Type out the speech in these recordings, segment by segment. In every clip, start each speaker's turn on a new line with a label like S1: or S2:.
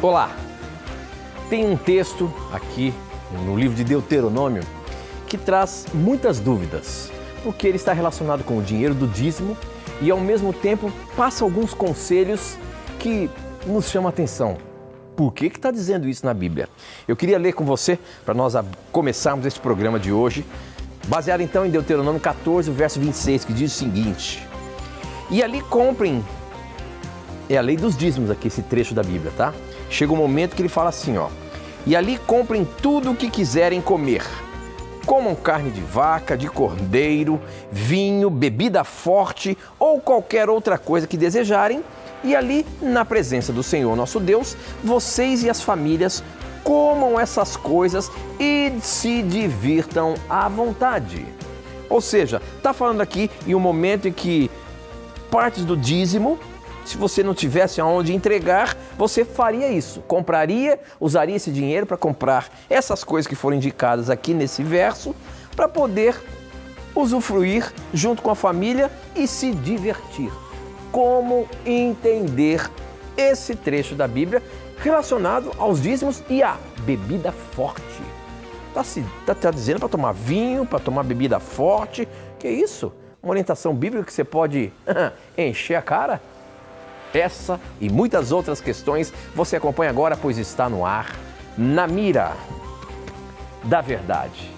S1: Olá! Tem um texto aqui no livro de Deuteronômio que traz muitas dúvidas, porque ele está relacionado com o dinheiro do dízimo e ao mesmo tempo passa alguns conselhos que nos chamam a atenção. Por que está dizendo isso na Bíblia? Eu queria ler com você para nós começarmos este programa de hoje, baseado então em Deuteronômio 14, verso 26, que diz o seguinte: e ali comprem, é a lei dos dízimos aqui, esse trecho da Bíblia, tá? Chega um momento que ele fala assim, ó: e ali comprem tudo o que quiserem comer. Comam carne de vaca, de cordeiro, vinho, bebida forte ou qualquer outra coisa que desejarem. E ali, na presença do Senhor nosso Deus, vocês e as famílias comam essas coisas e se divirtam à vontade. Ou seja, está falando aqui em um momento em que partes do dízimo, se você não tivesse aonde entregar, você faria isso. Compraria, usaria esse dinheiro para comprar essas coisas que foram indicadas aqui nesse verso, para poder usufruir junto com a família e se divertir. Como entender esse trecho da Bíblia relacionado aos dízimos e à bebida forte? Está dizendo para tomar vinho, para tomar bebida forte? Que isso? Uma orientação bíblica que você pode encher a cara? Essa e muitas outras questões você acompanha agora, pois está no ar, Na Mira da Verdade.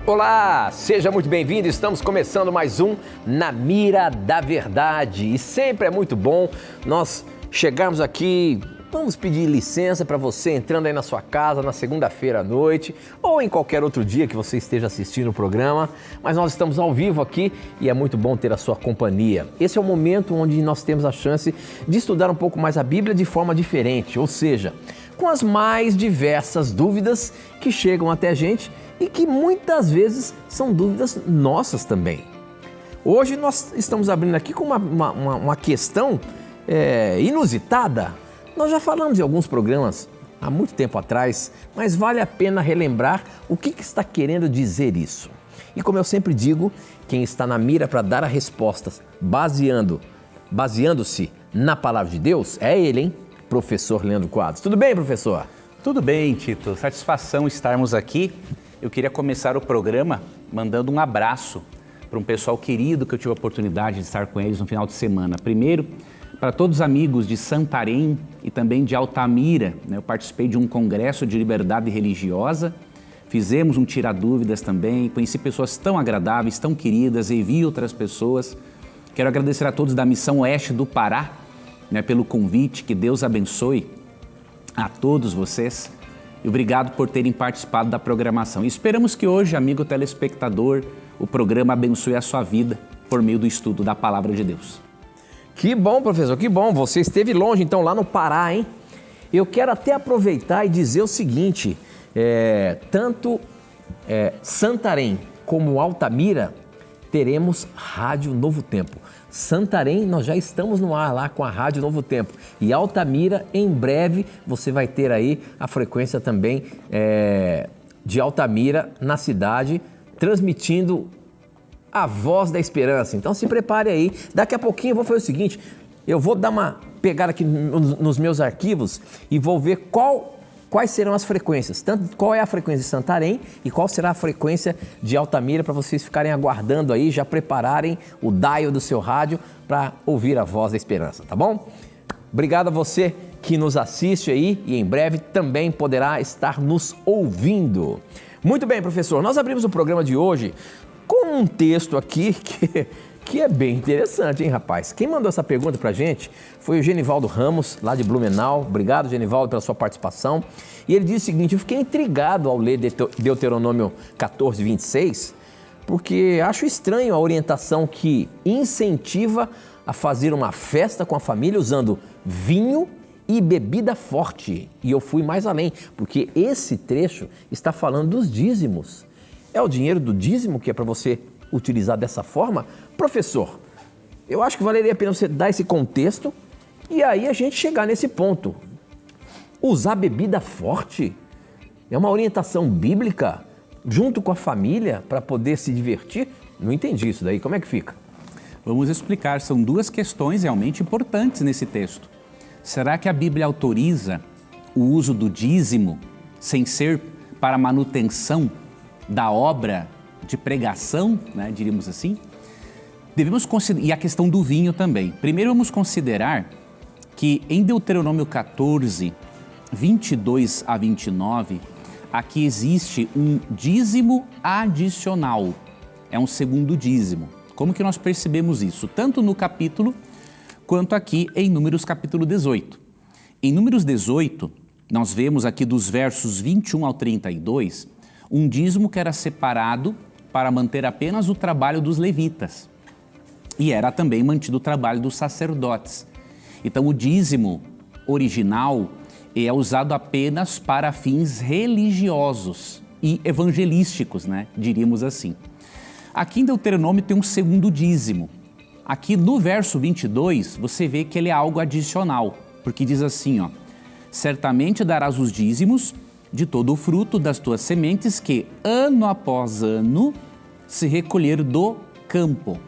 S1: Olá, seja muito bem-vindo, estamos começando mais um Na Mira da Verdade e sempre é muito bom nós chegarmos aqui. Vamos pedir licença para você entrando aí na sua casa na segunda-feira à noite ou em qualquer outro dia que você esteja assistindo o programa, mas nós estamos ao vivo aqui e é muito bom ter a sua companhia. Esse é o momento onde nós temos a chance de estudar um pouco mais a Bíblia de forma diferente, ou seja, com as mais diversas dúvidas que chegam até a gente e que muitas vezes são dúvidas nossas também. Hoje nós estamos abrindo aqui com uma questão inusitada. Nós já falamos em alguns programas há muito tempo atrás, mas vale a pena relembrar o que está querendo dizer isso. E como eu sempre digo, quem está na mira para dar a resposta baseando-se na palavra de Deus é ele, hein? Professor Leandro Quadros. Tudo bem, professor?
S2: Tudo bem, Tito. Satisfação estarmos aqui. Eu queria começar o programa mandando um abraço para um pessoal querido que eu tive a oportunidade de estar com eles no final de semana. Primeiro, para todos os amigos de Santarém e também de Altamira, né? Eu participei de um congresso de liberdade religiosa, fizemos um tiradúvidas também, conheci pessoas tão agradáveis, tão queridas e vi outras pessoas. Quero agradecer a todos da Missão Oeste do Pará, né, pelo convite, que Deus abençoe a todos vocês. E obrigado por terem participado da programação. E esperamos que hoje, amigo telespectador, o programa abençoe a sua vida por meio do estudo da Palavra de Deus.
S1: Que bom, professor, que bom. Você esteve longe, então, lá no Pará, hein? Eu quero até aproveitar e dizer o seguinte, tanto Santarém como Altamira teremos Rádio Novo Tempo. Santarém, nós já estamos no ar lá com a Rádio Novo Tempo. E Altamira, em breve, você vai ter aí a frequência também de Altamira na cidade, transmitindo a voz da esperança. Então se prepare aí. Daqui a pouquinho eu vou fazer o seguinte, eu vou dar uma pegada aqui nos meus arquivos e vou ver quais serão as frequências, tanto qual é a frequência de Santarém e qual será a frequência de Altamira, para vocês ficarem aguardando aí, já prepararem o dial do seu rádio para ouvir a voz da esperança, tá bom? Obrigado a você que nos assiste aí e em breve também poderá estar nos ouvindo. Muito bem, professor, nós abrimos o programa de hoje com um texto aqui que é bem interessante, hein, rapaz? Quem mandou essa pergunta pra gente foi o Genivaldo Ramos, lá de Blumenau. Obrigado, Genivaldo, pela sua participação. E ele diz o seguinte: eu fiquei intrigado ao ler Deuteronômio 14, 26, porque acho estranho a orientação que incentiva a fazer uma festa com a família usando vinho e bebida forte. E eu fui mais além, porque esse trecho está falando dos dízimos. É o dinheiro do dízimo que é para você utilizar dessa forma? Professor, eu acho que valeria a pena você dar esse contexto e aí a gente chegar nesse ponto. Usar bebida forte é uma orientação bíblica junto com a família para poder se divertir? Não entendi isso daí, como é que fica?
S2: Vamos explicar, são duas questões realmente importantes nesse texto. Será que a Bíblia autoriza o uso do dízimo sem ser para manutenção da obra de pregação, né, diríamos assim? Devemos considerar, e a questão do vinho também. Primeiro vamos considerar que em Deuteronômio 14, 22 a 29, aqui existe um dízimo adicional, é um segundo dízimo. Como que nós percebemos isso? Tanto no capítulo, quanto aqui em Números capítulo 18. Em Números 18, nós vemos aqui dos versos 21 ao 32, um dízimo que era separado para manter apenas o trabalho dos levitas. E era também mantido o trabalho dos sacerdotes. Então o dízimo original é usado apenas para fins religiosos e evangelísticos, né? Diríamos assim. Aqui em Deuteronômio tem um segundo dízimo. Aqui no verso 22, você vê que ele é algo adicional, porque diz assim, ó: certamente darás os dízimos de todo o fruto das tuas sementes que, ano após ano, se recolher do campo.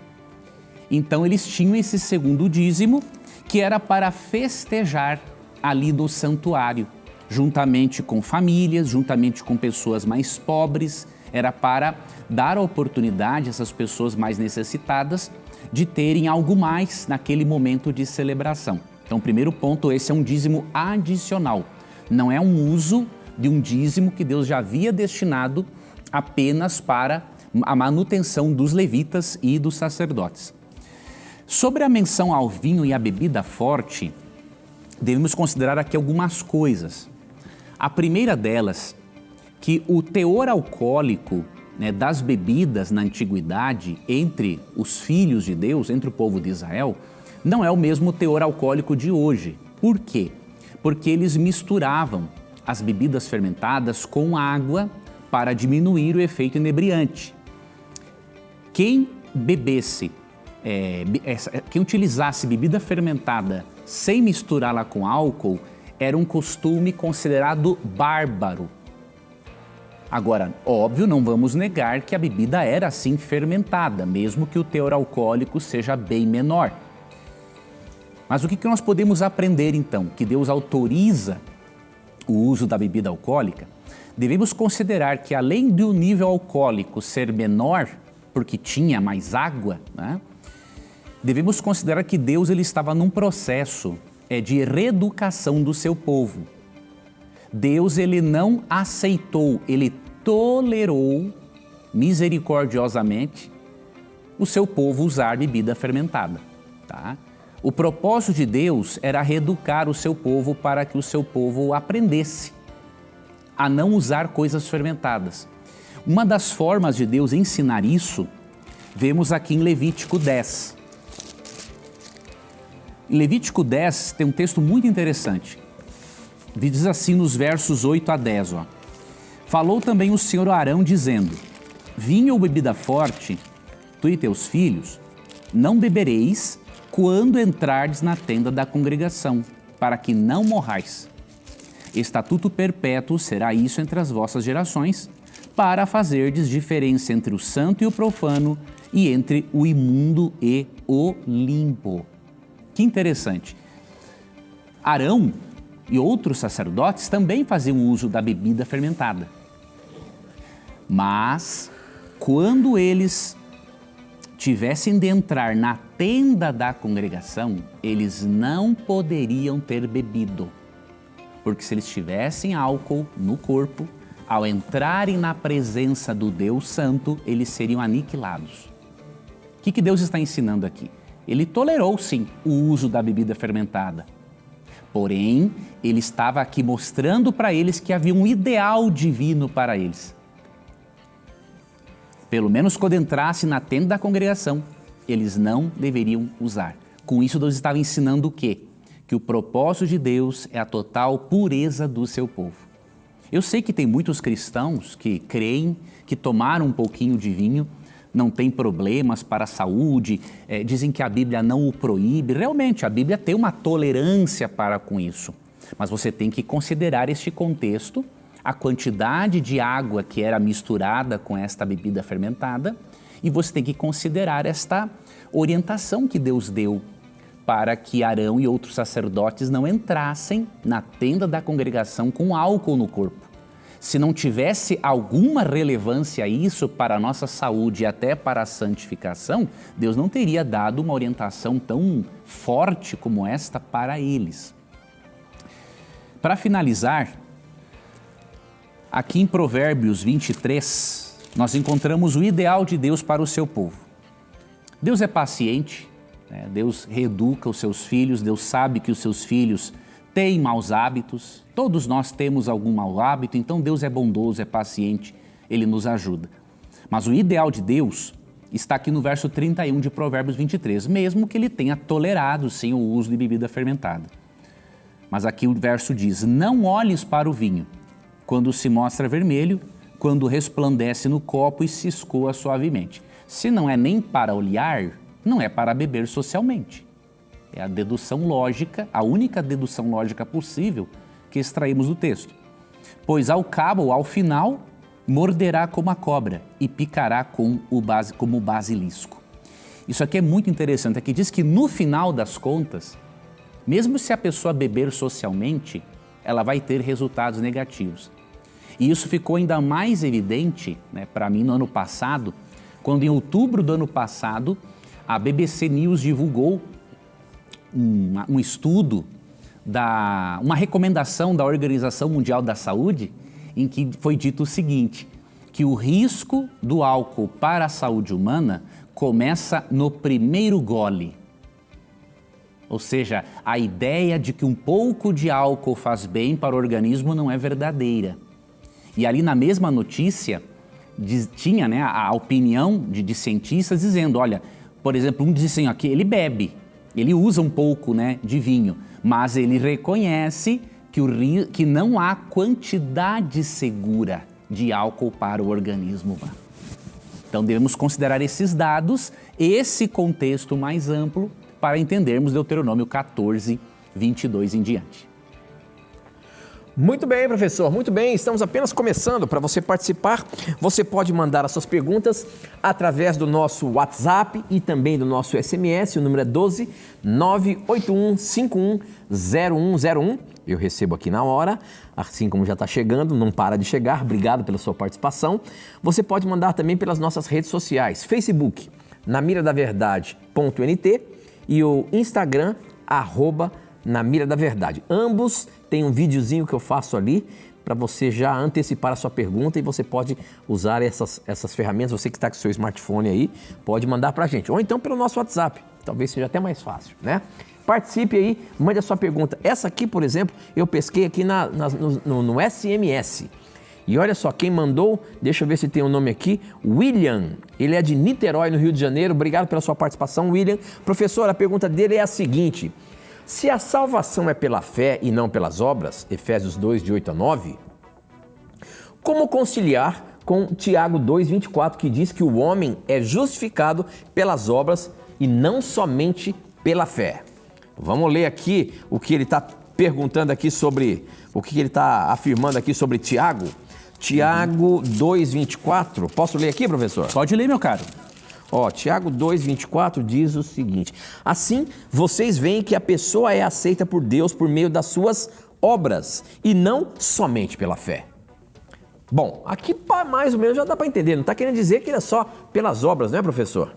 S2: Então eles tinham esse segundo dízimo, que era para festejar ali no santuário, juntamente com famílias, juntamente com pessoas mais pobres, era para dar a oportunidade a essas pessoas mais necessitadas de terem algo mais naquele momento de celebração. Então, primeiro ponto, esse é um dízimo adicional, não é um uso de um dízimo que Deus já havia destinado apenas para a manutenção dos levitas e dos sacerdotes. Sobre a menção ao vinho e à bebida forte, devemos considerar aqui algumas coisas. A primeira delas, que o teor alcoólico, né, das bebidas na antiguidade entre os filhos de Deus, entre o povo de Israel, não é o mesmo teor alcoólico de hoje. Por quê? Porque eles misturavam as bebidas fermentadas com água para diminuir o efeito inebriante. Quem bebesse, quem utilizasse bebida fermentada sem misturá-la com álcool, era um costume considerado bárbaro. Agora, óbvio, não vamos negar que a bebida era assim fermentada, mesmo que o teor alcoólico seja bem menor. Mas o que nós podemos aprender então? Que Deus autoriza o uso da bebida alcoólica? Devemos considerar que além do nível alcoólico ser menor, porque tinha mais água, né? Devemos considerar que Deus ele estava num processo de reeducação do seu povo. Deus ele não aceitou, ele tolerou misericordiosamente o seu povo usar bebida fermentada. Tá? O propósito de Deus era reeducar o seu povo para que o seu povo aprendesse a não usar coisas fermentadas. Uma das formas de Deus ensinar isso, vemos aqui em Levítico 10. Em Levítico 10 tem um texto muito interessante. Diz assim nos versos 8 a 10, ó. Falou também o Senhor a Arão dizendo: vinho ou bebida forte, tu e teus filhos, não bebereis quando entrardes na tenda da congregação, para que não morrais. Estatuto perpétuo será isso entre as vossas gerações, para fazerdes diferença entre o santo e o profano, e entre o imundo e o limpo. Que interessante. Arão e outros sacerdotes também faziam uso da bebida fermentada. Mas, quando eles tivessem de entrar na tenda da congregação, eles não poderiam ter bebido. Porque se eles tivessem álcool no corpo, ao entrarem na presença do Deus Santo, eles seriam aniquilados. O que Deus está ensinando aqui? Ele tolerou, sim, o uso da bebida fermentada. Porém, ele estava aqui mostrando para eles que havia um ideal divino para eles. Pelo menos quando entrasse na tenda da congregação, eles não deveriam usar. Com isso, Deus estava ensinando o quê? Que que o propósito de Deus é a total pureza do seu povo. Eu sei que tem muitos cristãos que creem que tomaram um pouquinho de vinho não tem problemas para a saúde, dizem que a Bíblia não o proíbe. Realmente, a Bíblia tem uma tolerância para com isso. Mas você tem que considerar este contexto, a quantidade de água que era misturada com esta bebida fermentada, e você tem que considerar esta orientação que Deus deu para que Arão e outros sacerdotes não entrassem na tenda da congregação com álcool no corpo. Se não tivesse alguma relevância isso para a nossa saúde e até para a santificação, Deus não teria dado uma orientação tão forte como esta para eles. Para finalizar, aqui em Provérbios 23, nós encontramos o ideal de Deus para o seu povo. Deus é paciente, Deus reeduca os seus filhos, Deus sabe que os seus filhos têm maus hábitos, todos nós temos algum mau hábito, então Deus é bondoso, é paciente, Ele nos ajuda. Mas o ideal de Deus está aqui no verso 31 de Provérbios 23, mesmo que Ele tenha tolerado, sim, o uso de bebida fermentada. Mas aqui o verso diz, não olhes para o vinho, quando se mostra vermelho, quando resplandece no copo e se escoa suavemente. Se não é nem para olhar, não é para beber socialmente. É a dedução lógica, a única dedução lógica possível que extraímos do texto. Pois ao cabo, ao final, morderá como a cobra e picará como o basilisco. Isso aqui é muito interessante, aqui diz que no final das contas, mesmo se a pessoa beber socialmente, ela vai ter resultados negativos. E isso ficou ainda mais evidente, para mim no ano passado, quando em outubro do ano passado, a BBC News divulgou um estudo, uma recomendação da Organização Mundial da Saúde, em que foi dito o seguinte, que o risco do álcool para a saúde humana começa no primeiro gole. Ou seja, a ideia de que um pouco de álcool faz bem para o organismo não é verdadeira. E ali na mesma notícia, tinha a opinião de cientistas dizendo, olha, por exemplo, um diz assim, aqui ele bebe, ele usa um pouco de vinho, mas ele reconhece que não há quantidade segura de álcool para o organismo humano. Então devemos considerar esses dados, esse contexto mais amplo, para entendermos Deuteronômio 14, 22 em diante.
S1: Muito bem, professor, muito bem. Estamos apenas começando. Para você participar, você pode mandar as suas perguntas através do nosso WhatsApp e também do nosso SMS. O número é 12 981 51 0101. Eu recebo aqui na hora, assim como já está chegando, não para de chegar. Obrigado pela sua participação. Você pode mandar também pelas nossas redes sociais. Facebook, namiradaverdade.nt e o Instagram, @namiradaverdade. Ambos tem um videozinho que eu faço ali para você já antecipar a sua pergunta e você pode usar essas ferramentas, você que está com o seu smartphone aí, pode mandar para a gente. Ou então pelo nosso WhatsApp, talvez seja até mais fácil, Participe aí, mande a sua pergunta. Essa aqui, por exemplo, eu pesquei aqui no SMS. E olha só, quem mandou, deixa eu ver se tem o nome aqui, William. Ele é de Niterói, no Rio de Janeiro. Obrigado pela sua participação, William. Professor, a pergunta dele é a seguinte: se a salvação é pela fé e não pelas obras, Efésios 2, de 8 a 9, como conciliar com Tiago 2, 24, que diz que o homem é justificado pelas obras e não somente pela fé? Vamos ler aqui o que ele está perguntando aqui sobre, o que ele está afirmando aqui sobre Tiago. Tiago 2, 24. Posso ler aqui, professor?
S2: Pode ler, meu caro.
S1: Tiago 2, 24 diz o seguinte: assim, vocês veem que a pessoa é aceita por Deus por meio das suas obras e não somente pela fé. Bom, aqui mais ou menos já dá para entender, não está querendo dizer que é só pelas obras, né, professor?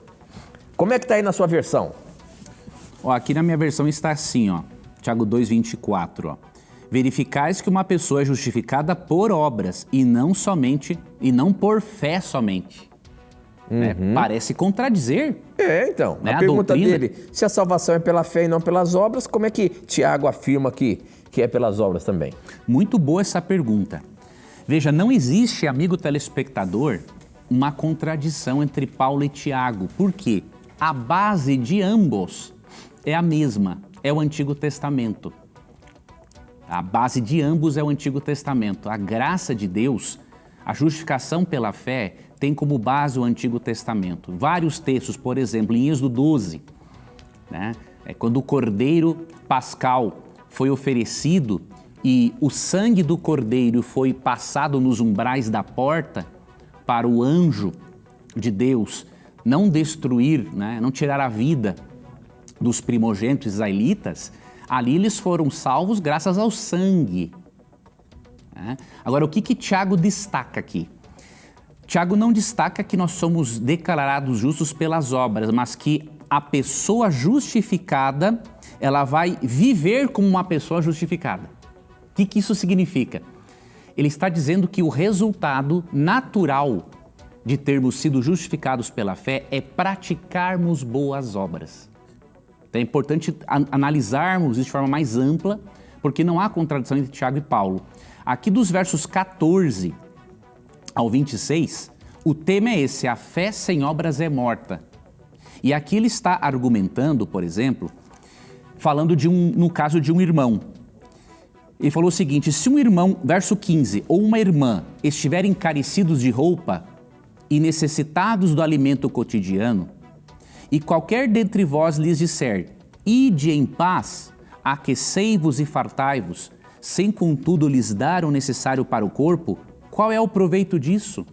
S1: Como é que está aí na sua versão?
S2: Aqui na minha versão está assim, Tiago 2, 24, verificais que uma pessoa é justificada por obras e não por fé somente. Parece contradizer.
S1: Então, a pergunta dele, se a salvação é pela fé e não pelas obras, como é que Tiago afirma que é pelas obras também?
S2: Muito boa essa pergunta. Veja, não existe, amigo telespectador, uma contradição entre Paulo e Tiago. Por quê? A base de ambos é a mesma. é o Antigo Testamento. A base de ambos é o Antigo Testamento. A graça de Deus, a justificação pela fé, tem como base o Antigo Testamento. Vários textos, por exemplo, em Êxodo 12, né? Quando o cordeiro pascal foi oferecido e o sangue do cordeiro foi passado nos umbrais da porta para o anjo de Deus não destruir, né? Não tirar a vida dos primogênitos israelitas, ali eles foram salvos graças ao sangue. Né? Agora, o que Tiago destaca aqui? Tiago não destaca que nós somos declarados justos pelas obras, mas que a pessoa justificada, ela vai viver como uma pessoa justificada. O que isso significa? Ele está dizendo que o resultado natural de termos sido justificados pela fé é praticarmos boas obras. Então é importante analisarmos isso de forma mais ampla, porque não há contradição entre Tiago e Paulo. Aqui dos versos 14 ao 26, o tema é esse: a fé sem obras é morta. E aqui ele está argumentando, por exemplo, falando no caso de um irmão. Ele falou o seguinte: se um irmão, verso 15, ou uma irmã estiverem carecidos de roupa e necessitados do alimento cotidiano, e qualquer dentre vós lhes disser: ide em paz, aquecei-vos e fartai-vos, sem contudo lhes dar o necessário para o corpo, qual é o proveito disso?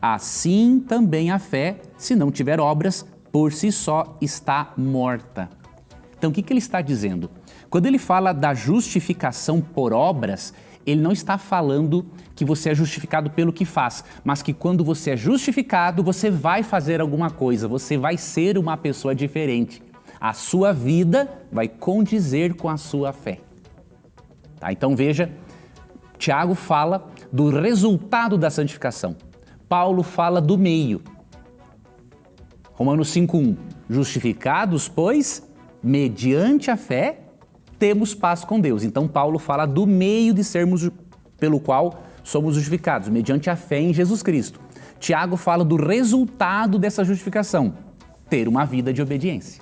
S2: Assim também a fé, se não tiver obras, por si só está morta. Então o que ele está dizendo? Quando ele fala da justificação por obras, ele não está falando que você é justificado pelo que faz, mas que quando você é justificado, você vai fazer alguma coisa, você vai ser uma pessoa diferente. A sua vida vai condizer com a sua fé. Tá? Então veja, Tiago fala do resultado da santificação. Paulo fala do meio. Romanos 5:1, justificados, pois, mediante a fé, temos paz com Deus. Então Paulo fala do meio de sermos, pelo qual somos justificados, mediante a fé em Jesus Cristo. Tiago fala do resultado dessa justificação, ter uma vida de obediência.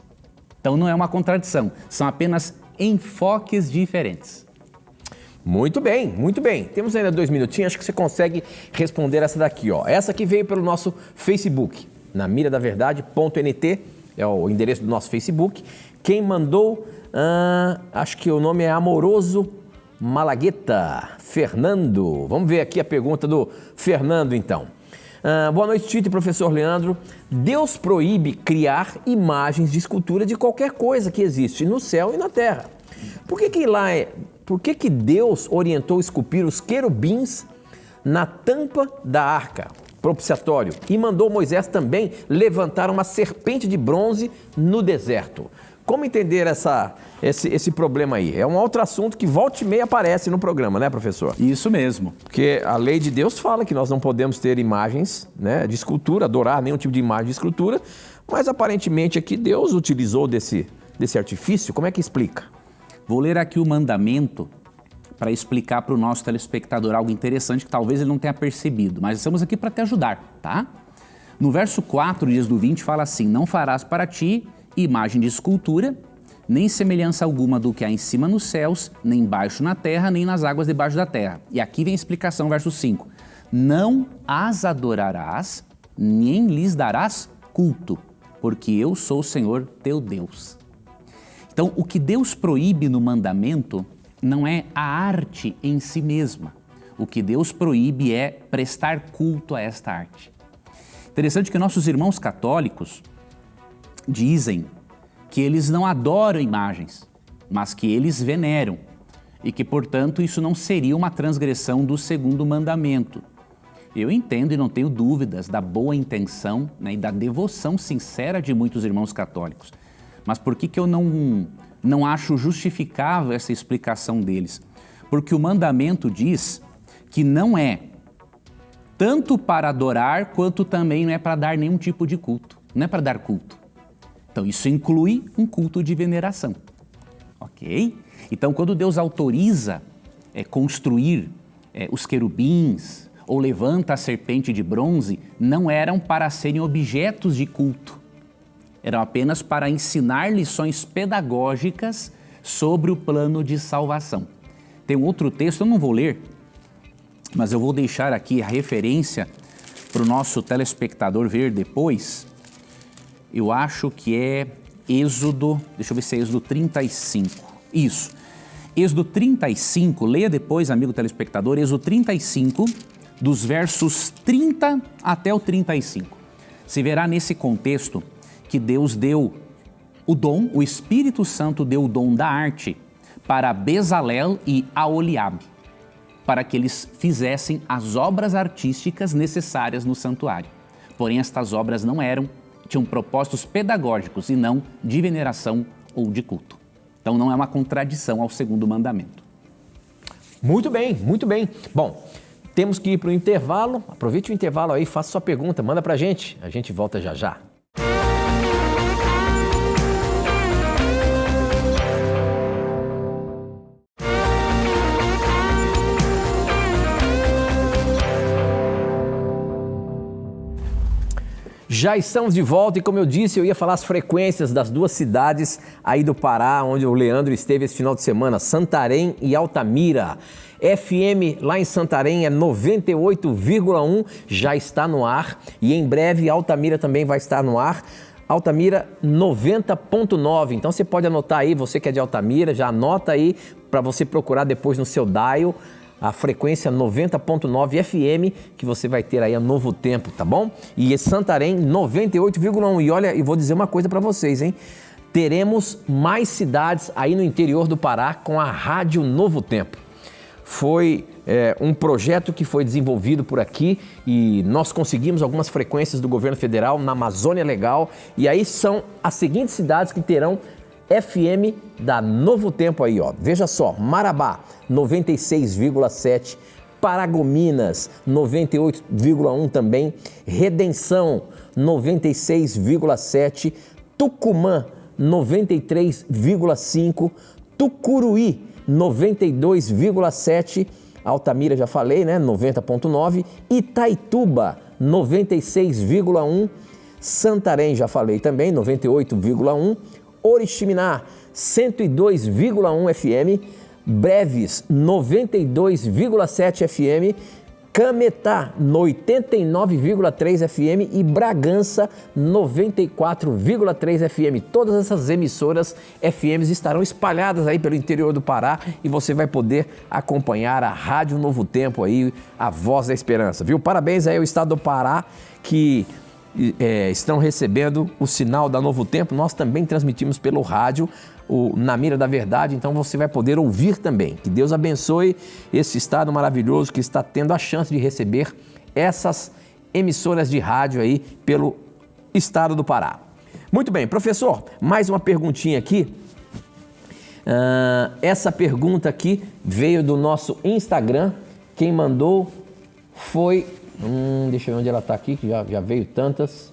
S2: Então não é uma contradição, são apenas enfoques diferentes.
S1: Muito bem, muito bem. Temos ainda 2 minutinhos, acho que você consegue responder essa daqui, ó. Essa aqui veio pelo nosso Facebook, na miradaverdade.nt, é o endereço do nosso Facebook. Quem mandou, acho que o nome é Amoroso Malagueta, Fernando. Vamos ver aqui a pergunta do Fernando, então. Boa noite, Tito e professor Leandro. Deus proíbe criar imagens de escultura de qualquer coisa que existe no céu e na terra. Por que Deus orientou esculpir os querubins na tampa da arca, propiciatório, e mandou Moisés também levantar uma serpente de bronze no deserto? Como entender esse problema aí? É um outro assunto que volta e meia aparece no programa, né, professor?
S2: Isso mesmo.
S1: Porque a lei de Deus fala que nós não podemos ter imagens, né, de escultura, adorar nenhum tipo de imagem de escultura, mas aparentemente aqui Deus utilizou desse artifício. Como é que explica?
S2: Vou ler aqui o mandamento para explicar para o nosso telespectador algo interessante que talvez ele não tenha percebido, mas estamos aqui para te ajudar, tá? No verso 4 de Êxodo 20 fala assim: não farás para ti imagem de escultura, nem semelhança alguma do que há em cima nos céus, nem embaixo na terra, nem nas águas debaixo da terra. E aqui vem a explicação, verso 5. Não as adorarás, nem lhes darás culto, porque eu sou o Senhor teu Deus. Então, o que Deus proíbe no mandamento não é a arte em si mesma. O que Deus proíbe é prestar culto a esta arte. Interessante que nossos irmãos católicos dizem que eles não adoram imagens, mas que eles veneram e que, portanto, isso não seria uma transgressão do segundo mandamento. Eu entendo e não tenho dúvidas da boa intenção, né, e da devoção sincera de muitos irmãos católicos. Mas por que eu não acho justificável essa explicação deles? Porque o mandamento diz que não é tanto para adorar, quanto também não é para dar nenhum tipo de culto. Não é para dar culto. Então isso inclui um culto de veneração. Ok? Então quando Deus autoriza construir os querubins ou levanta a serpente de bronze, não eram para serem objetos de culto. Eram apenas para ensinar lições pedagógicas sobre o plano de salvação. Tem um outro texto, eu não vou ler, mas eu vou deixar aqui a referência para o nosso telespectador ver depois. Eu acho que é Êxodo, deixa eu ver se é Êxodo 35. Isso. Êxodo 35, leia depois, amigo telespectador, Êxodo 35, dos versos 30 até o 35. Se verá nesse contexto que Deus deu o dom, o Espírito Santo deu o dom da arte para Bezalel e Aholiabe, para que eles fizessem as obras artísticas necessárias no santuário. Porém, estas obras não tinham propósitos pedagógicos e não de veneração ou de culto. Então, não é uma contradição ao segundo mandamento.
S1: Muito bem, muito bem. Bom, temos que ir para o intervalo. Aproveite o intervalo aí, faça sua pergunta, manda para a gente volta já já. Já estamos de volta e, como eu disse, eu ia falar as frequências das duas cidades aí do Pará, onde o Leandro esteve esse final de semana, Santarém e Altamira. FM lá em Santarém é 98,1, já está no ar, e em breve Altamira também vai estar no ar. Altamira 90,9, então você pode anotar aí, você que é de Altamira, já anota aí para você procurar depois no seu dial a frequência 90,9 FM, que você vai ter aí a Novo Tempo, tá bom? E Santarém 98,1. E olha, eu vou dizer uma coisa para vocês, hein? Teremos mais cidades aí no interior do Pará com a Rádio Novo Tempo. Foi um projeto que foi desenvolvido por aqui e nós conseguimos algumas frequências do governo federal na Amazônia Legal. E aí são as seguintes cidades que terão FM da Novo Tempo aí, ó. Veja só, Marabá, 96,7, Paragominas, 98,1 também, Redenção, 96,7, Tucumã, 93,5, Tucuruí, 92,7, Altamira já falei, né, 90,9, Itaituba, 96,1, Santarém já falei também, 98,1, Oriximiná, 102,1 FM, Breves, 92,7 FM, Cametá, 89,3 FM e Bragança, 94,3 FM. Todas essas emissoras FMs estarão espalhadas aí pelo interior do Pará e você vai poder acompanhar a Rádio Novo Tempo aí, a voz da esperança, viu? Parabéns aí ao estado do Pará que estão recebendo o sinal da Novo Tempo. Nós também transmitimos pelo rádio, Na Mira da Verdade, então você vai poder ouvir também. Que Deus abençoe esse estado maravilhoso que está tendo a chance de receber essas emissoras de rádio aí pelo estado do Pará. Muito bem, professor, mais uma perguntinha aqui. Essa pergunta aqui veio do nosso Instagram. Quem mandou foi... deixa eu ver onde ela está aqui, que já veio tantas.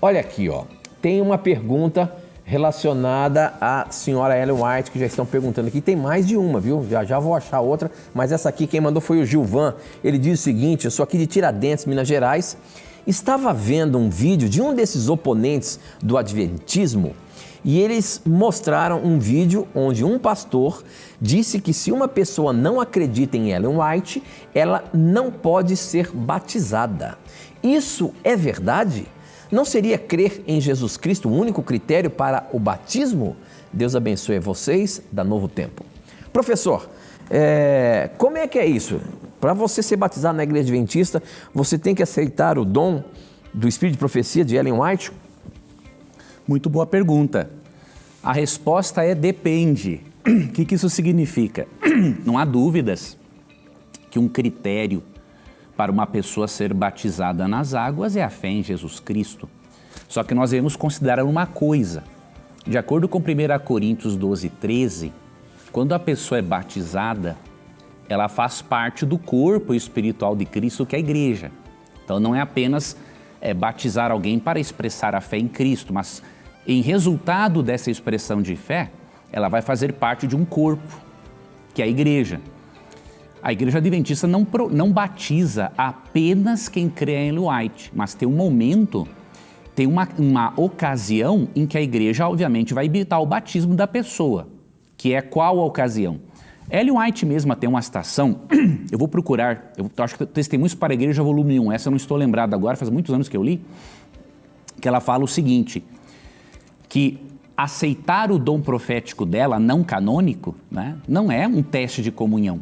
S1: Olha aqui, ó. Tem uma pergunta relacionada à senhora Ellen White, que já estão perguntando aqui. Tem mais de uma, viu? Já vou achar outra, mas essa aqui quem mandou foi o Gilvan. Ele diz o seguinte: eu sou aqui de Tiradentes, Minas Gerais. Estava vendo um vídeo de um desses oponentes do adventismo e eles mostraram um vídeo onde um pastor disse que se uma pessoa não acredita em Ellen White, ela não pode ser batizada. Isso é verdade? Não seria crer em Jesus Cristo o único critério para o batismo? Deus abençoe vocês da Novo Tempo. Professor, como é que é isso? Para você ser batizado na Igreja Adventista, você tem que aceitar o dom do Espírito de Profecia de Ellen White?
S2: Muito boa pergunta. A resposta é depende. O que isso significa? Não há dúvidas que um critério para uma pessoa ser batizada nas águas é a fé em Jesus Cristo. Só que nós devemos considerar uma coisa. De acordo com 1 Coríntios 12, 13, quando a pessoa é batizada, ela faz parte do corpo espiritual de Cristo, que é a igreja. Então não é apenas batizar alguém para expressar a fé em Cristo, mas em resultado dessa expressão de fé, ela vai fazer parte de um corpo, que é a igreja. A Igreja Adventista não batiza apenas quem crê em Ellen White, mas tem um momento tem uma ocasião em que a igreja, obviamente, vai evitar o batismo da pessoa, que é qual a ocasião? Ellen White mesma tem uma citação, eu vou procurar, eu acho que Testemunhos para a Igreja, volume 1, essa eu não estou lembrado agora, faz muitos anos que eu li, que ela fala o seguinte, que aceitar o dom profético dela, não canônico, né, não é um teste de comunhão,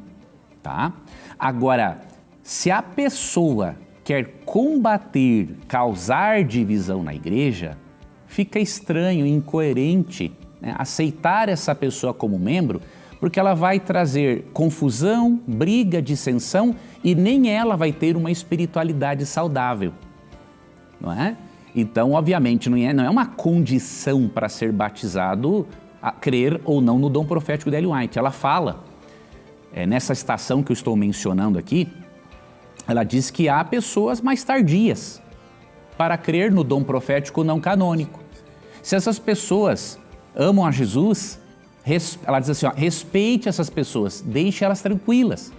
S2: tá? Agora, se a pessoa quer combater, causar divisão na igreja, fica estranho, incoerente, né, aceitar essa pessoa como membro, porque ela vai trazer confusão, briga, dissensão e nem ela vai ter uma espiritualidade saudável, não é? Então, obviamente, não é uma condição para ser batizado a crer ou não no dom profético de Ellen White. Ela fala, nessa citação que eu estou mencionando aqui, ela diz que há pessoas mais tardias para crer no dom profético não canônico. Se essas pessoas amam a Jesus, ela diz assim, ó, respeite essas pessoas, deixe elas tranquilas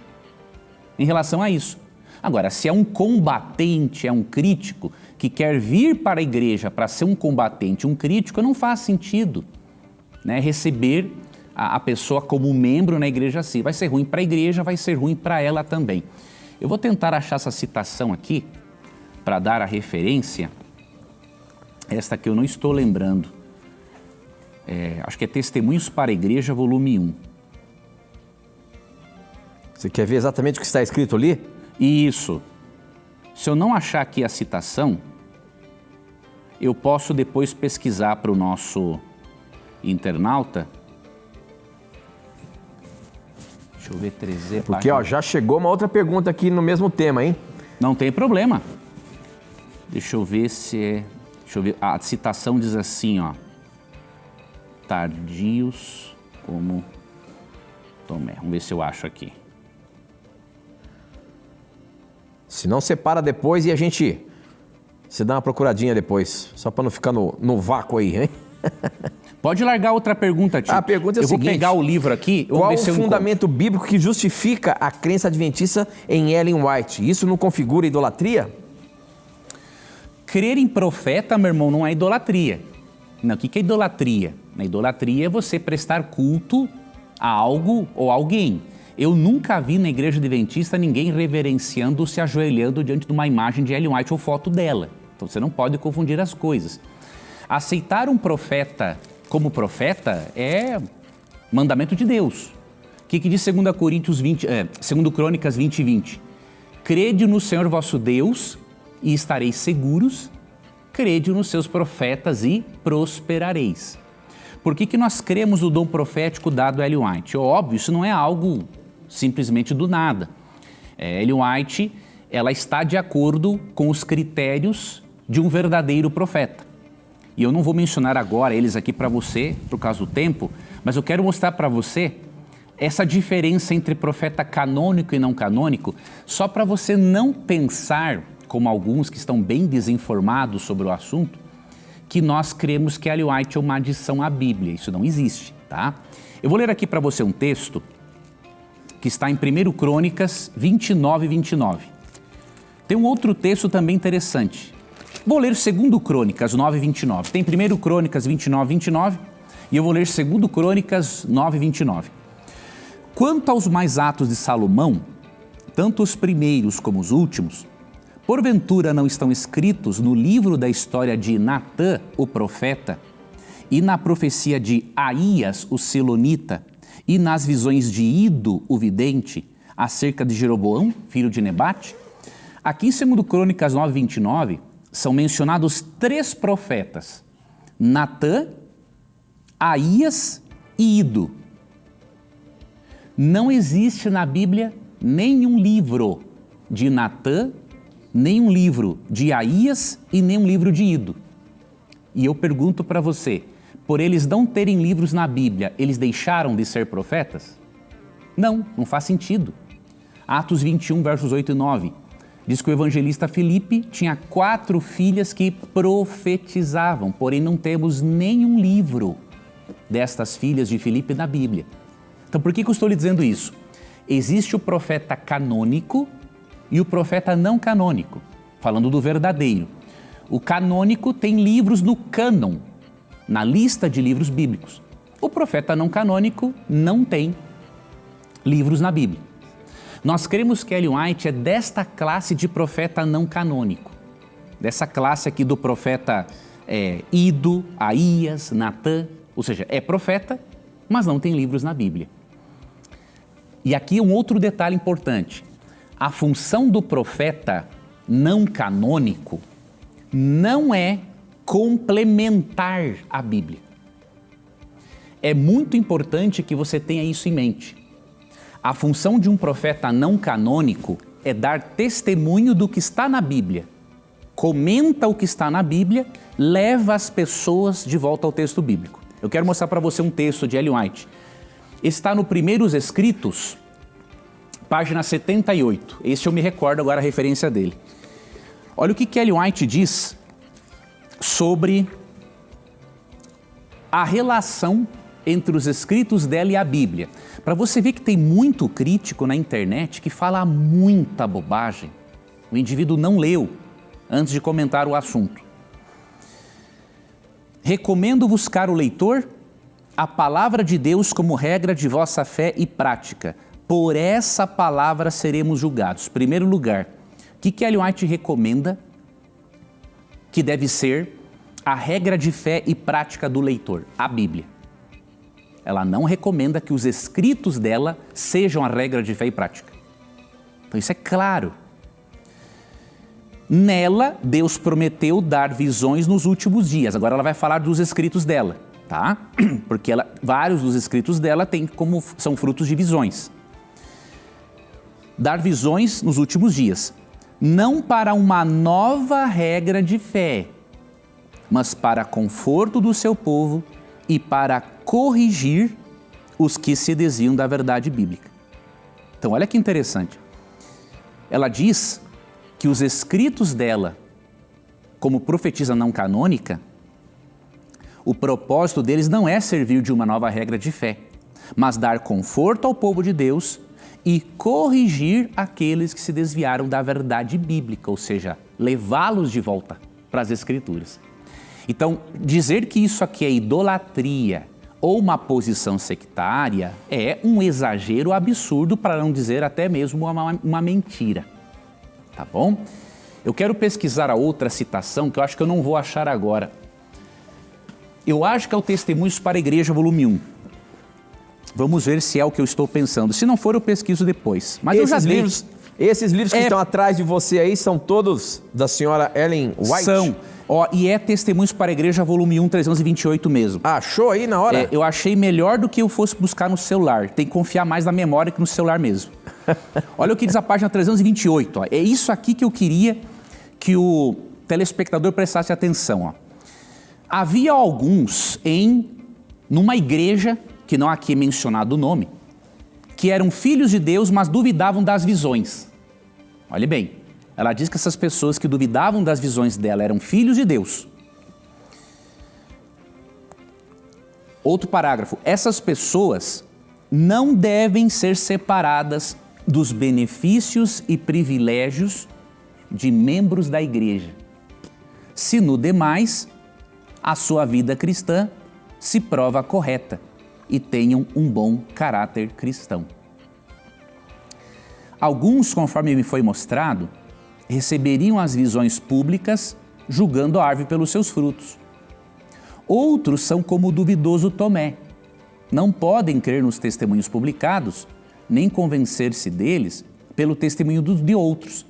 S2: em relação a isso. Agora, se é um combatente, é um crítico que quer vir para a igreja para ser um combatente, um crítico, não faz sentido, né, receber a pessoa como membro na igreja assim. Vai ser ruim para a igreja, vai ser ruim para ela também. Eu vou tentar achar essa citação aqui para dar a referência, esta que eu não estou lembrando. Acho que é Testemunhos para a Igreja, volume 1.
S1: Você quer ver exatamente o que está escrito ali?
S2: Isso. Se eu não achar aqui a citação, eu posso depois pesquisar para o nosso internauta. Deixa eu ver, 300.
S1: Porque já chegou uma outra pergunta aqui no mesmo tema, hein?
S2: Não tem problema. Deixa eu ver se é... Deixa eu ver. A citação diz assim, ó. Tardios como Tomé. Vamos ver se eu acho aqui.
S1: Se não, separa depois e a gente... Você dá uma procuradinha depois, só para não ficar no vácuo aí, hein?
S2: Pode largar outra pergunta, tio.
S1: A pergunta é a seguinte.
S2: Eu vou pegar o livro aqui.
S1: Qual o fundamento bíblico que justifica a crença adventista em Ellen White? Isso não configura idolatria?
S2: Crer em profeta, meu irmão, não é idolatria. Não, o que é idolatria? A idolatria é você prestar culto a algo ou alguém. Eu nunca vi na igreja adventista ninguém reverenciando, se ajoelhando diante de uma imagem de Ellen White ou foto dela. Então você não pode confundir as coisas. Aceitar um profeta como profeta é mandamento de Deus. O que diz 2 Crônicas 20:20? Crede no Senhor vosso Deus e estareis seguros, crede nos seus profetas e prosperareis. Por que nós cremos no dom profético dado a Ellen White? Óbvio, isso não é algo simplesmente do nada. Ellen White, ela está de acordo com os critérios de um verdadeiro profeta. E eu não vou mencionar agora eles aqui para você, por causa do tempo, mas eu quero mostrar para você essa diferença entre profeta canônico e não canônico, só para você não pensar, como alguns que estão bem desinformados sobre o assunto, que nós cremos que Ellen White é uma adição à Bíblia. Isso não existe, tá? Eu vou ler aqui para você um texto que está em 1 Crônicas 29:29. Tem um outro texto também interessante. Vou ler 2 Crônicas 9:29. Tem 1 Crônicas 29:29 e eu vou ler 2 Crônicas 9:29. Quanto aos mais atos de Salomão, tanto os primeiros como os últimos, porventura não estão escritos no livro da história de Natã, o profeta, e na profecia de Aías, o selonita, e nas visões de Ido, o vidente, acerca de Jeroboão, filho de Nebate? Aqui em 2 Crônicas 9:29, são mencionados 3 profetas, Natã, Aías e Ido. Não existe na Bíblia nenhum livro de Natã, nenhum livro de Aías e nenhum livro de Ido. E eu pergunto para você, por eles não terem livros na Bíblia, eles deixaram de ser profetas? Não faz sentido. Atos 21, versos 8 e 9, diz que o evangelista Filipe tinha 4 filhas que profetizavam, porém não temos nenhum livro destas filhas de Filipe na Bíblia. Então por que eu estou lhe dizendo isso? Existe o profeta canônico e o profeta não canônico, falando do verdadeiro. O canônico tem livros no cânon, na lista de livros bíblicos. O profeta não canônico não tem livros na Bíblia. Nós cremos que Ellen White é desta classe de profeta não canônico. Dessa classe aqui do profeta Ido, Aías, Natã, ou seja, é profeta, mas não tem livros na Bíblia. E aqui um outro detalhe importante. A função do profeta não canônico não é complementar a Bíblia. É muito importante que você tenha isso em mente. A função de um profeta não canônico é dar testemunho do que está na Bíblia. Comenta o que está na Bíblia, leva as pessoas de volta ao texto bíblico. Eu quero mostrar para você um texto de Ellen White. Está no Primeiros Escritos, página 78. Esse eu me recordo agora a referência dele. Olha o que Ellen White diz sobre a relação entre os escritos dela e a Bíblia. Para você ver que tem muito crítico na internet que fala muita bobagem. O indivíduo não leu antes de comentar o assunto. Recomendo-vos, caro leitor, a palavra de Deus como regra de vossa fé e prática. Por essa palavra seremos julgados. Primeiro lugar, o que Ellen White recomenda que deve ser a regra de fé e prática do leitor? A Bíblia. Ela não recomenda que os escritos dela sejam a regra de fé e prática. Então isso é claro. Nela, Deus prometeu dar visões nos últimos dias. Agora ela vai falar dos escritos dela, tá? Porque vários dos escritos dela são frutos de visões. Dar visões nos últimos dias. Não para uma nova regra de fé, mas para conforto do seu povo e para corrigir os que se desviam da verdade bíblica. Então, olha que interessante. Ela diz que os escritos dela, como profetisa não canônica, o propósito deles não é servir de uma nova regra de fé, mas dar conforto ao povo de Deus e corrigir aqueles que se desviaram da verdade bíblica, ou seja, levá-los de volta para as Escrituras. Então, dizer que isso aqui é idolatria ou uma posição sectária é um exagero absurdo, para não dizer até mesmo uma mentira. Tá bom? Eu quero pesquisar a outra citação que eu acho que eu não vou achar agora. Eu acho que é o Testemunhos para a Igreja, volume 1. Vamos ver se é o que eu estou pensando. Se não for, eu pesquiso depois. Mas
S1: esses livros que estão atrás de você aí são todos da senhora Ellen White?
S2: São. E é Testemunhos para a Igreja, volume 1, 328 mesmo.
S1: Achou aí na hora?
S2: Eu achei melhor do que eu fosse buscar no celular. Tem que confiar mais na memória que no celular mesmo. Olha o que diz a página 328. É isso aqui que eu queria que o telespectador prestasse atenção. Havia alguns numa igreja, que não aqui é mencionado o nome, que eram filhos de Deus, mas duvidavam das visões. Olhe bem, ela diz que essas pessoas que duvidavam das visões dela eram filhos de Deus. Outro parágrafo, essas pessoas não devem ser separadas dos benefícios e privilégios de membros da igreja, se no demais a sua vida cristã se prova correta e tenham um bom caráter cristão. Alguns, conforme me foi mostrado, receberiam as visões públicas julgando a árvore pelos seus frutos. Outros são como o duvidoso Tomé. Não podem crer nos testemunhos publicados, nem convencer-se deles pelo testemunho de outros,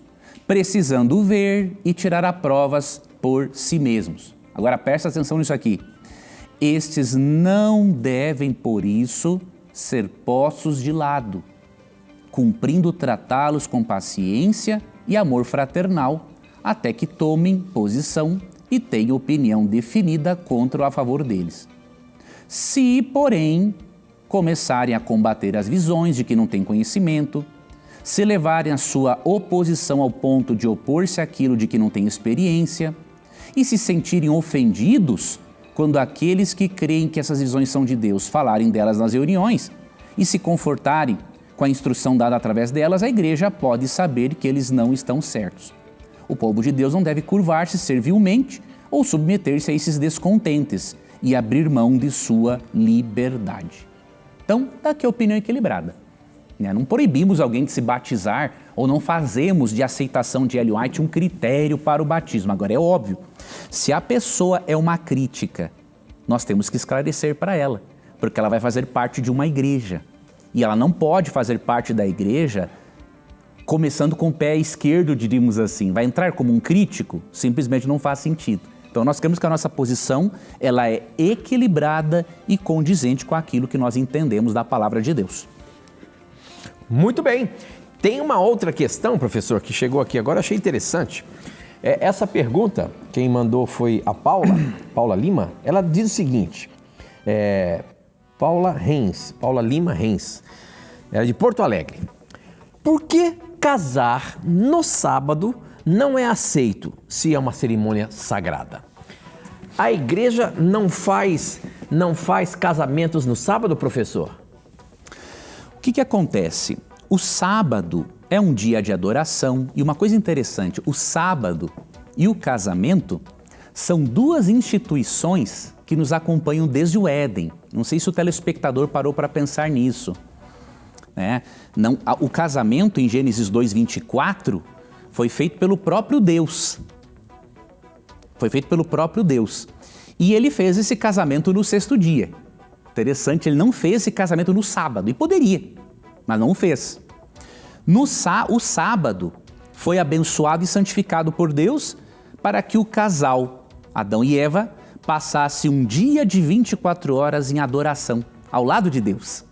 S2: precisando ver e tirar a provas por si mesmos. Agora presta atenção nisso aqui. Estes não devem, por isso, ser postos de lado, cumprindo tratá-los com paciência e amor fraternal, até que tomem posição e tenham opinião definida contra ou a favor deles. Se, porém, começarem a combater as visões de que não têm conhecimento, se levarem a sua oposição ao ponto de opor-se àquilo de que não têm experiência, e se sentirem ofendidos quando aqueles que creem que essas visões são de Deus falarem delas nas reuniões e se confortarem com a instrução dada através delas, a igreja pode saber que eles não estão certos. O povo de Deus não deve curvar-se servilmente ou submeter-se a esses descontentes e abrir mão de sua liberdade. Então, dá aqui a opinião equilibrada. Não proibimos alguém de se batizar ou não fazemos de aceitação de Ellen White um critério para o batismo. Agora, é óbvio, se a pessoa é uma crítica, nós temos que esclarecer para ela, porque ela vai fazer parte de uma igreja. E ela não pode fazer parte da igreja começando com o pé esquerdo, diríamos assim. Vai entrar como um crítico? Simplesmente não faz sentido. Então, nós queremos que a nossa posição ela é equilibrada e condizente com aquilo que nós entendemos da palavra de Deus.
S1: Muito bem. Tem uma outra questão, professor, que chegou aqui agora, achei interessante. Essa pergunta, quem mandou foi a Paula Lima. Ela diz o seguinte, Paula Lima Reis, ela é de Porto Alegre. Por que casar no sábado não é aceito se é uma cerimônia sagrada? A igreja não faz casamentos no sábado, professor?
S2: O que acontece? O sábado é um dia de adoração e uma coisa interessante, o sábado e o casamento são duas instituições que nos acompanham desde o Éden. Não sei se o telespectador parou para pensar nisso. O casamento em Gênesis 2:24 foi feito pelo próprio Deus. Foi feito pelo próprio Deus. E ele fez esse casamento no sexto dia. Interessante, ele não fez esse casamento no sábado, e poderia, mas não o fez. O sábado foi abençoado e santificado por Deus para que o casal, Adão e Eva, passasse um dia de 24 horas em adoração, ao lado de Deus.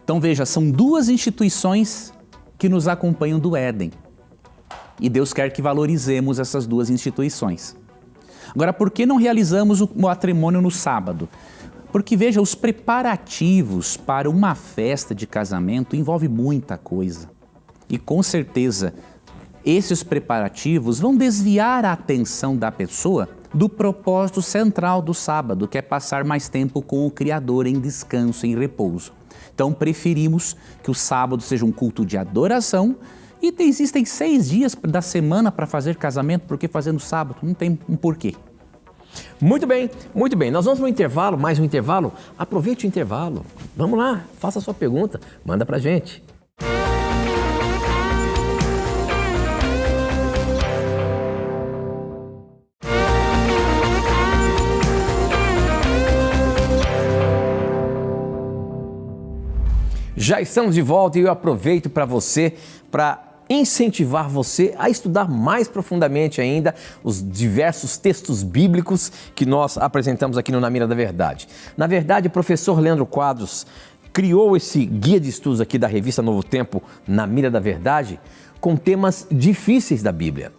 S2: Então veja, são duas instituições que nos acompanham do Éden. E Deus quer que valorizemos essas duas instituições. Agora, por que não realizamos o matrimônio no sábado? Porque, veja, os preparativos para uma festa de casamento envolvem muita coisa. E, com certeza, esses preparativos vão desviar a atenção da pessoa do propósito central do sábado, que é passar mais tempo com o Criador em descanso, em repouso. Então, preferimos que o sábado seja um culto de adoração e existem 6 dias da semana para fazer casamento, por que fazer no sábado? Não tem um porquê.
S1: Muito bem, muito bem. Nós vamos para um intervalo, mais um intervalo. Aproveite o intervalo. Vamos lá, faça a sua pergunta, manda pra gente. Já estamos de volta e eu aproveito para incentivar você a estudar mais profundamente ainda os diversos textos bíblicos que nós apresentamos aqui no Na Mira da Verdade. Na verdade, o professor Leandro Quadros criou esse guia de estudos aqui da revista Novo Tempo, Na Mira da Verdade, com temas difíceis da Bíblia.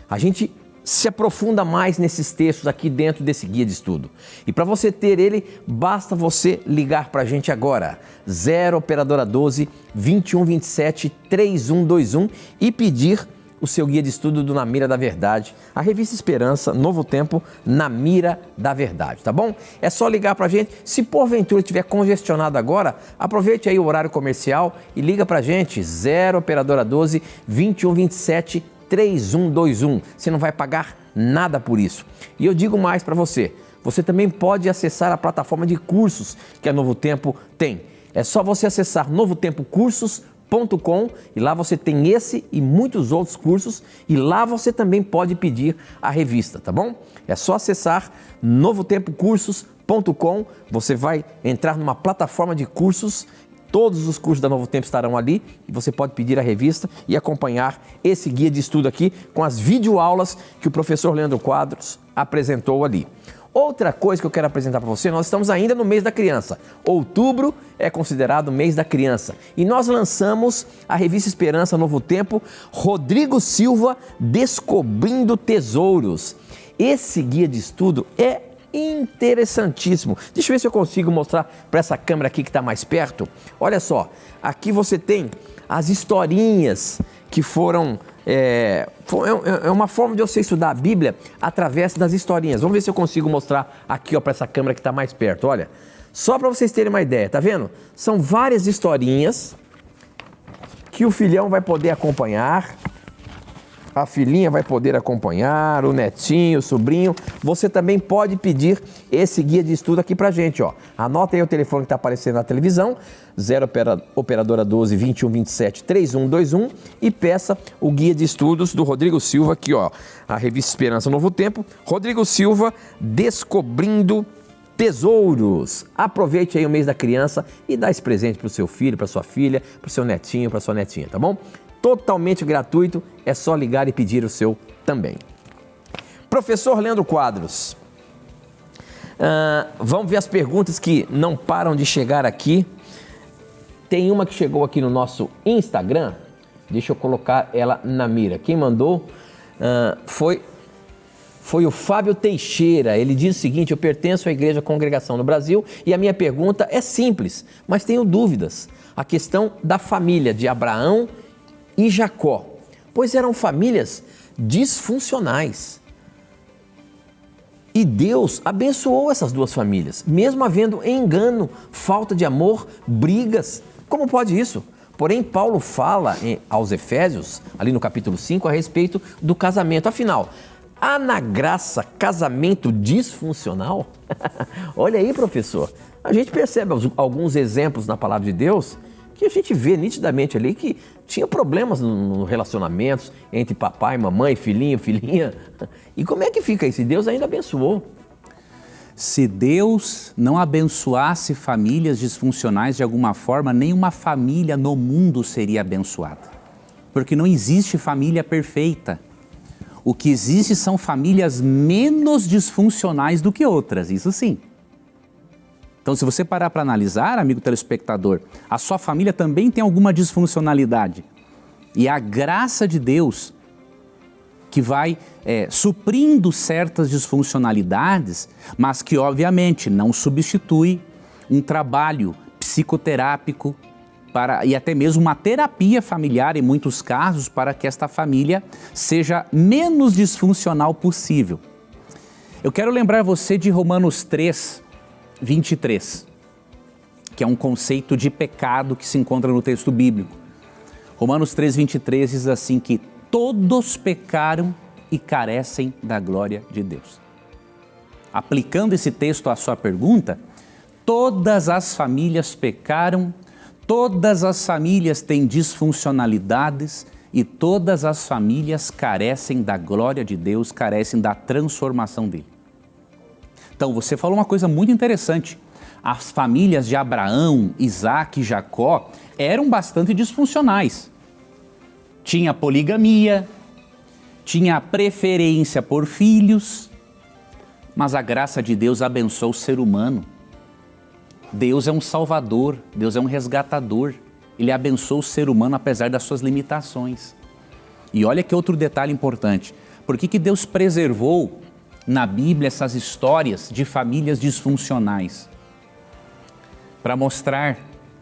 S1: A gente se aprofunda mais nesses textos aqui dentro desse guia de estudo. E para você ter ele, basta você ligar para a gente agora, 0 Operadora 12 2127 3121 e pedir o seu guia de estudo do Na Mira da Verdade, a revista Esperança, Novo Tempo, Na Mira da Verdade, tá bom? É só ligar pra gente, se porventura estiver congestionado agora, aproveite aí o horário comercial e liga pra gente, 0 Operadora 12 2127 3121. Você não vai pagar nada por isso. E eu digo mais para você, você também pode acessar a plataforma de cursos que a Novo Tempo tem. É só você acessar novotempocursos.com e lá você tem esse e muitos outros cursos e lá você também pode pedir a revista, tá bom? É só acessar novotempocursos.com, você vai entrar numa plataforma de cursos. Todos os cursos da Novo Tempo estarão ali e você pode pedir a revista e acompanhar esse guia de estudo aqui com as videoaulas que o professor Leandro Quadros apresentou ali. Outra coisa que eu quero apresentar para você, nós estamos ainda no mês da criança. Outubro é considerado o mês da criança. E nós lançamos a revista Esperança Novo Tempo, Rodrigo Silva Descobrindo Tesouros. Esse guia de estudo é interessantíssimo. Deixa eu ver se eu consigo mostrar para essa câmera aqui que está mais perto. Olha só, aqui você tem as historinhas que foram... É uma forma de você estudar a Bíblia através das historinhas. Vamos ver se eu consigo mostrar aqui para essa câmera que está mais perto. Olha, só para vocês terem uma ideia, tá vendo? São várias historinhas que o filhão vai poder acompanhar a filhinha vai poder acompanhar, o netinho, o sobrinho. Você também pode pedir esse guia de estudo aqui pra gente, ó. Anota aí o telefone que está aparecendo na televisão, 0 operadora 12 21 27 3121 e peça o guia de estudos do Rodrigo Silva aqui, ó. A revista Esperança Novo Tempo. Rodrigo Silva, Descobrindo Tesouros. Aproveite aí o mês da criança e dá esse presente para o seu filho, para sua filha, para o seu netinho, para sua netinha, tá bom? Totalmente gratuito, é só ligar e pedir o seu também. Professor Leandro Quadros, vamos ver as perguntas que não param de chegar aqui. Tem uma que chegou aqui no nosso Instagram, deixa eu colocar ela na mira. Quem mandou foi o Fábio Teixeira. Ele diz o seguinte: eu pertenço à Igreja Congregação no Brasil e a minha pergunta é simples, mas tenho dúvidas. A questão da família de Abraão e Jacó, pois eram famílias disfuncionais. E Deus abençoou essas duas famílias, mesmo havendo engano, falta de amor, brigas. Como pode isso? Porém, Paulo fala aos Efésios, ali no capítulo 5, a respeito do casamento. Afinal, há na graça casamento disfuncional? Olha aí, professor, a gente percebe alguns exemplos na palavra de Deus que a gente vê nitidamente ali que tinha problemas nos relacionamentos entre papai, mamãe, filhinho, filhinha. E como é que fica isso? E Deus ainda abençoou.
S2: Se Deus não abençoasse famílias disfuncionais de alguma forma, nenhuma família no mundo seria abençoada. Porque não existe família perfeita. O que existe são famílias menos disfuncionais do que outras, isso sim. Então, se você parar para analisar, amigo telespectador, a sua família também tem alguma disfuncionalidade. E a graça de Deus que vai suprindo certas disfuncionalidades, mas que obviamente não substitui um trabalho psicoterápico e até mesmo uma terapia familiar, em muitos casos, para que esta família seja menos disfuncional possível. Eu quero lembrar você de Romanos 3, 23, que é um conceito de pecado que se encontra no texto bíblico. Romanos 3, 23 diz assim que todos pecaram e carecem da glória de Deus. Aplicando esse texto à sua pergunta, todas as famílias pecaram, todas as famílias têm disfuncionalidades e todas as famílias carecem da glória de Deus, carecem da transformação dele. Então, você falou uma coisa muito interessante. As famílias de Abraão, Isaac e Jacó eram bastante disfuncionais. Tinha poligamia, tinha preferência por filhos, mas a graça de Deus abençoou o ser humano. Deus é um salvador, Deus é um resgatador. Ele abençoou o ser humano apesar das suas limitações. E olha que outro detalhe importante. Por que Deus preservou na Bíblia essas histórias de famílias disfuncionais? Para mostrar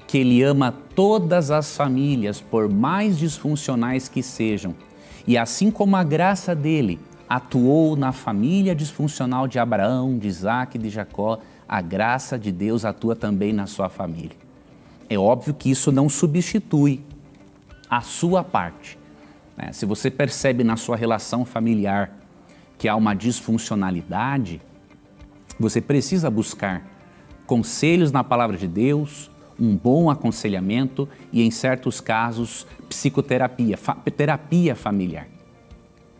S2: que Ele ama todas as famílias, por mais disfuncionais que sejam. E assim como a graça dele atuou na família disfuncional de Abraão, de Isaac e de Jacó, a graça de Deus atua também na sua família. É óbvio que isso não substitui a sua parte, né? Se você percebe na sua relação familiar que há uma disfuncionalidade, você precisa buscar conselhos na palavra de Deus, um bom aconselhamento e, em certos casos, psicoterapia, terapia familiar.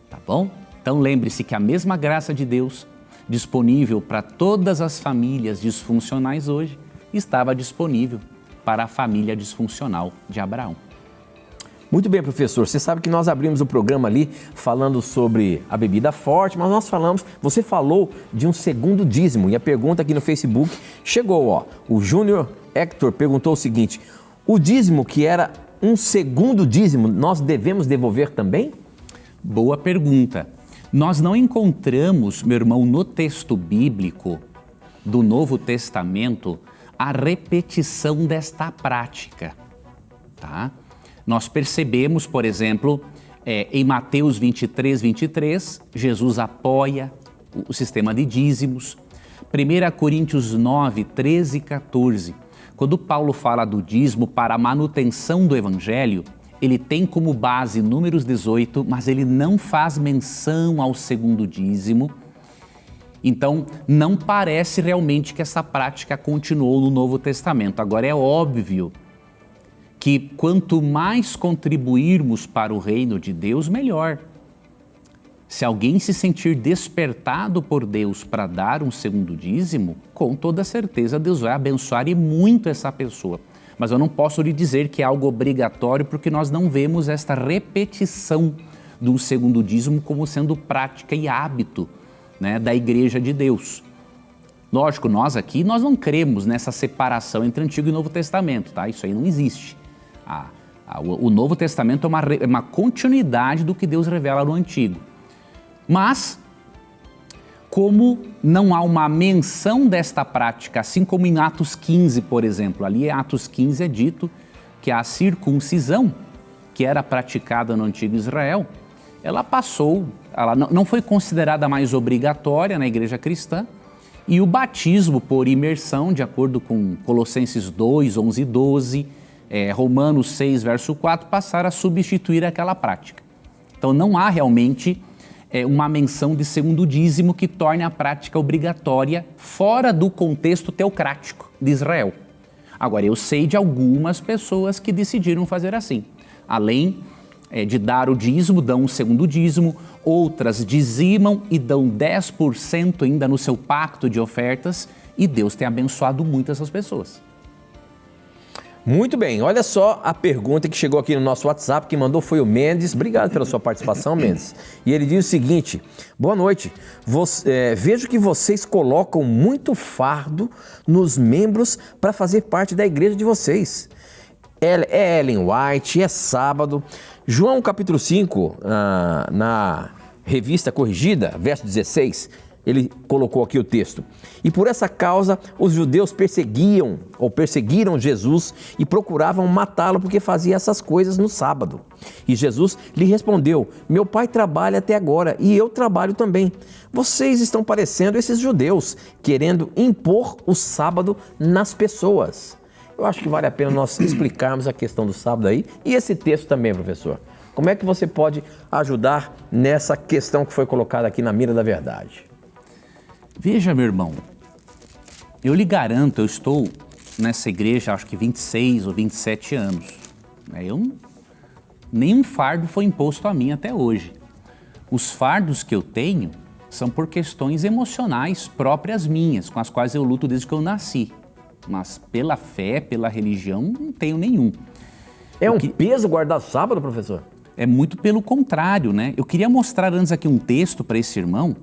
S2: Tá bom? Então lembre-se que a mesma graça de Deus, disponível para todas as famílias disfuncionais hoje, estava disponível para a família disfuncional de Abraão.
S1: Muito bem, professor. Você sabe que nós abrimos o programa ali falando sobre a bebida forte, mas você falou de um segundo dízimo. E a pergunta aqui no Facebook chegou, ó. O Júnior Hector perguntou o seguinte: o dízimo que era um segundo dízimo, nós devemos devolver também?
S2: Boa pergunta. Nós não encontramos, meu irmão, no texto bíblico do Novo Testamento, a repetição desta prática, tá? Nós percebemos, por exemplo, em Mateus 23, 23, Jesus apoia o sistema de dízimos. 1 Coríntios 9, 13 e 14, quando Paulo fala do dízimo para a manutenção do Evangelho, ele tem como base Números 18, mas ele não faz menção ao segundo dízimo. Então, não parece realmente que essa prática continuou no Novo Testamento. Agora, é óbvio que quanto mais contribuirmos para o reino de Deus, melhor. Se alguém se sentir despertado por Deus para dar um segundo dízimo, com toda certeza Deus vai abençoar e muito essa pessoa. Mas eu não posso lhe dizer que é algo obrigatório, porque nós não vemos esta repetição do segundo dízimo como sendo prática e hábito, né, da Igreja de Deus. Lógico, nós não cremos nessa separação entre Antigo e Novo Testamento, tá? Isso aí não existe. O Novo Testamento é uma continuidade do que Deus revela no Antigo. Mas, como não há uma menção desta prática, assim como em Atos 15, por exemplo, ali em Atos 15 é dito que a circuncisão, que era praticada no Antigo Israel, ela não foi considerada mais obrigatória na igreja cristã, e o batismo por imersão, de acordo com Colossenses 2, 11 e 12, Romanos 6, verso 4, passaram a substituir aquela prática. Então não há realmente uma menção de segundo dízimo que torne a prática obrigatória fora do contexto teocrático de Israel. Agora, eu sei de algumas pessoas que decidiram fazer assim. Além de dar o dízimo, dão um segundo dízimo, outras dizimam e dão 10% ainda no seu pacto de ofertas, e Deus tem abençoado muito essas pessoas.
S1: Muito bem, olha só a pergunta que chegou aqui no nosso WhatsApp, que mandou foi o Mendes. Obrigado pela sua participação, Mendes. E ele diz o seguinte: boa noite, vejo que vocês colocam muito fardo nos membros para fazer parte da igreja de vocês. É Ellen White, é sábado. João capítulo 5, na revista corrigida, verso 16, ele colocou aqui o texto. E por essa causa os judeus perseguiram Jesus e procuravam matá-lo porque fazia essas coisas no sábado. E Jesus lhe respondeu: meu pai trabalha até agora e eu trabalho também. Vocês estão parecendo esses judeus, querendo impor o sábado nas pessoas. Eu acho que vale a pena nós explicarmos a questão do sábado aí e esse texto também, professor. Como é que você pode ajudar nessa questão que foi colocada aqui na mira da verdade?
S2: Veja, meu irmão, eu lhe garanto, eu estou nessa igreja acho que 26 ou 27 anos. Nenhum fardo foi imposto a mim até hoje. Os fardos que eu tenho são por questões emocionais próprias minhas, com as quais eu luto desde que eu nasci. Mas pela fé, pela religião, não tenho nenhum.
S1: É um peso guardar sábado, professor?
S2: É muito pelo contrário, né? Eu queria mostrar antes aqui um texto para esse irmão.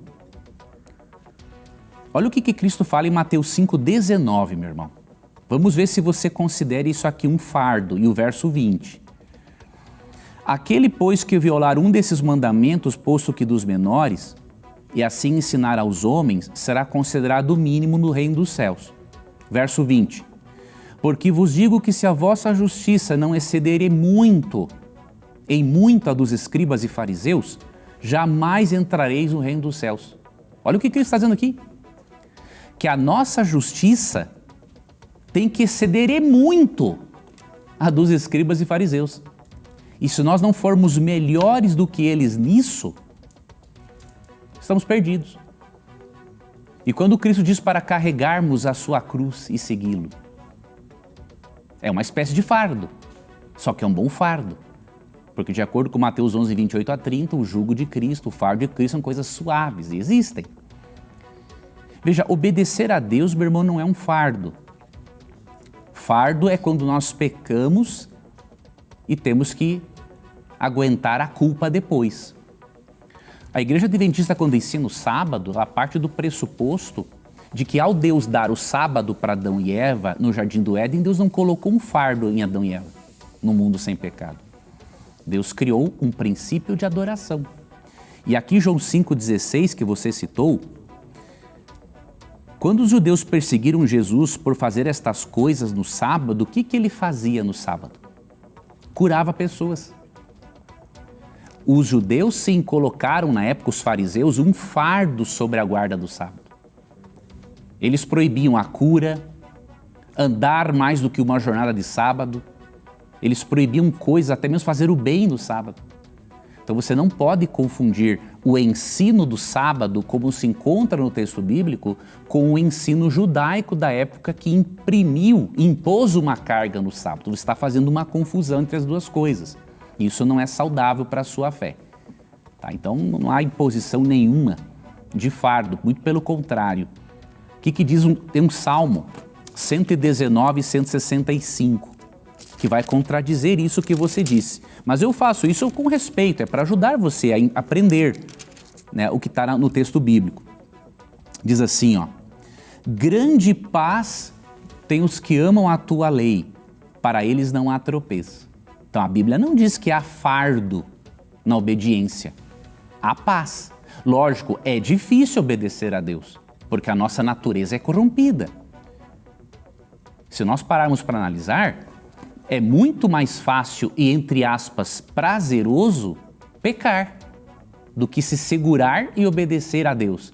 S2: Olha o que Cristo fala em Mateus 5,19, meu irmão. Vamos ver se você considera isso aqui um fardo. E o verso 20. Aquele, pois, que violar um desses mandamentos, posto que dos menores, e assim ensinar aos homens, será considerado o mínimo no reino dos céus. Verso 20. Porque vos digo que se a vossa justiça não exceder em muito a dos escribas e fariseus, jamais entrareis no reino dos céus. Olha o que Cristo está dizendo aqui. Que a nossa justiça tem que exceder em muito a dos escribas e fariseus. E se nós não formos melhores do que eles nisso, estamos perdidos. E quando Cristo diz para carregarmos a sua cruz e segui-lo, é uma espécie de fardo, só que é um bom fardo. Porque de acordo com Mateus 11, 28 a 30, o jugo de Cristo, o fardo de Cristo são coisas suaves e existem. Veja, obedecer a Deus, meu irmão, não é um fardo. Fardo é quando nós pecamos e temos que aguentar a culpa depois. A Igreja Adventista, quando ensina o sábado, ela parte do pressuposto de que ao Deus dar o sábado para Adão e Eva no Jardim do Éden, Deus não colocou um fardo em Adão e Eva, no mundo sem pecado. Deus criou um princípio de adoração. E aqui João 5,16, que você citou, quando os judeus perseguiram Jesus por fazer estas coisas no sábado, o que ele fazia no sábado? Curava pessoas. Os judeus, sim, colocaram na época, os fariseus, um fardo sobre a guarda do sábado. Eles proibiam a cura, andar mais do que uma jornada de sábado, eles proibiam coisas, até mesmo fazer o bem no sábado. Então você não pode confundir o ensino do sábado, como se encontra no texto bíblico, com o ensino judaico da época que impôs uma carga no sábado. Você está fazendo uma confusão entre as duas coisas. Isso não é saudável para a sua fé. Tá? Então não há imposição nenhuma de fardo, muito pelo contrário. O que diz tem um Salmo 119 e 165, que vai contradizer isso que você disse. Mas eu faço isso com respeito, é para ajudar você a aprender, né, o que está no texto bíblico. Diz assim, ó: grande paz tem os que amam a tua lei, para eles não há tropeço. Então a Bíblia não diz que há fardo na obediência, há paz. Lógico, é difícil obedecer a Deus, porque a nossa natureza é corrompida. Se nós pararmos para analisar, é muito mais fácil e, entre aspas, prazeroso pecar do que se segurar e obedecer a Deus.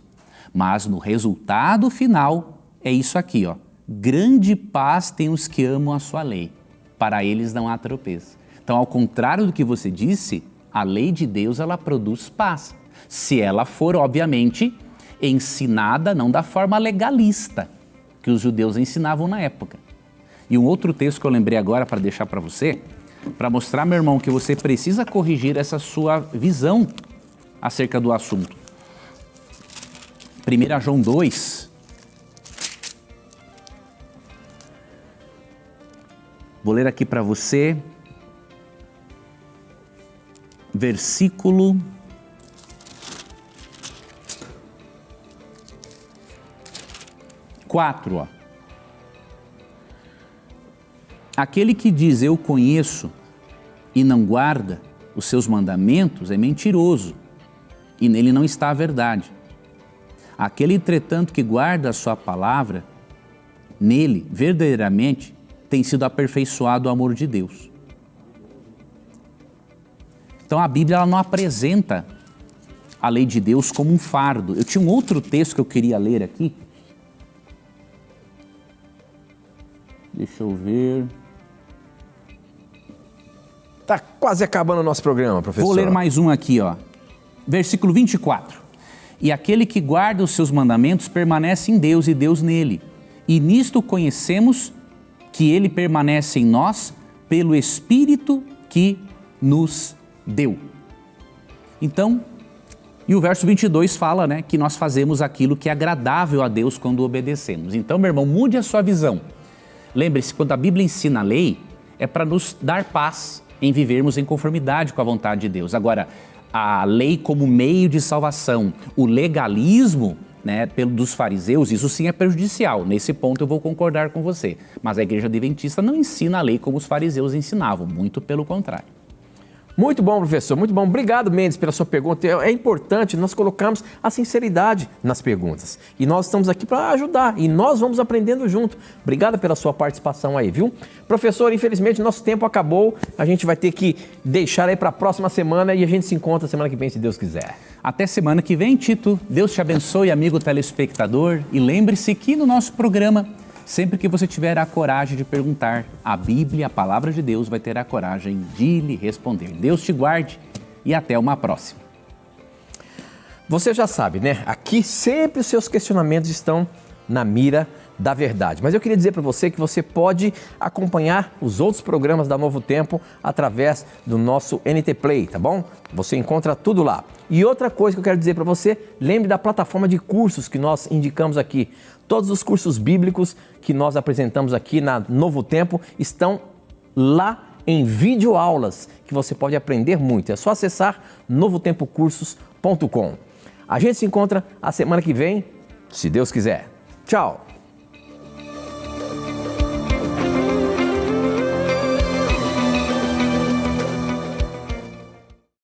S2: Mas no resultado final é isso aqui, ó: grande paz tem os que amam a sua lei, para eles não há tropeço. Então, ao contrário do que você disse, a lei de Deus, ela produz paz. Se ela for, obviamente, ensinada não da forma legalista que os judeus ensinavam na época. E um outro texto que eu lembrei agora para deixar para você, para mostrar, meu irmão, que você precisa corrigir essa sua visão acerca do assunto. 1 João 2. Vou ler aqui para você, versículo 4, ó. Aquele que diz eu conheço e não guarda os seus mandamentos é mentiroso, e nele não está a verdade. Aquele, entretanto, que guarda a sua palavra, nele, verdadeiramente, tem sido aperfeiçoado o amor de Deus. Então a Bíblia, ela não apresenta a lei de Deus como um fardo. Eu tinha um outro texto que eu queria ler aqui. Deixa eu ver.
S1: Está quase acabando o nosso programa, professor.
S2: Vou ler mais um aqui, ó. Versículo 24. E aquele que guarda os seus mandamentos permanece em Deus e Deus nele. E nisto conhecemos que ele permanece em nós pelo Espírito que nos deu. Então, e o verso 22 fala, né, que nós fazemos aquilo que é agradável a Deus quando obedecemos. Então, meu irmão, mude a sua visão. Lembre-se, quando a Bíblia ensina a lei, é para nos dar paz em vivermos em conformidade com a vontade de Deus. Agora, a lei como meio de salvação, o legalismo, né, dos fariseus, isso sim é prejudicial. Nesse ponto eu vou concordar com você. Mas a Igreja Adventista não ensina a lei como os fariseus ensinavam, muito pelo contrário.
S1: Muito bom, professor, muito bom. Obrigado, Mendes, pela sua pergunta. É importante nós colocarmos a sinceridade nas perguntas. E nós estamos aqui para ajudar e nós vamos aprendendo junto. Obrigado pela sua participação aí, viu? Professor, infelizmente nosso tempo acabou. A gente vai ter que deixar aí para a próxima semana e a gente se encontra semana que vem, se Deus quiser.
S2: Até semana que vem, Tito. Deus te abençoe, amigo telespectador. E lembre-se que no nosso programa, sempre que você tiver a coragem de perguntar, a Bíblia, a Palavra de Deus, vai ter a coragem de lhe responder. Deus te guarde e até uma próxima.
S1: Você já sabe, né? Aqui sempre os seus questionamentos estão na mira da verdade. Mas eu queria dizer para você que você pode acompanhar os outros programas da Novo Tempo através do nosso NT Play, tá bom? Você encontra tudo lá. E outra coisa que eu quero dizer para você, lembre da plataforma de cursos que nós indicamos aqui. Todos os cursos bíblicos que nós apresentamos aqui na Novo Tempo estão lá em videoaulas, que você pode aprender muito. É só acessar novotempocursos.com. A gente se encontra a semana que vem, se Deus quiser. Tchau!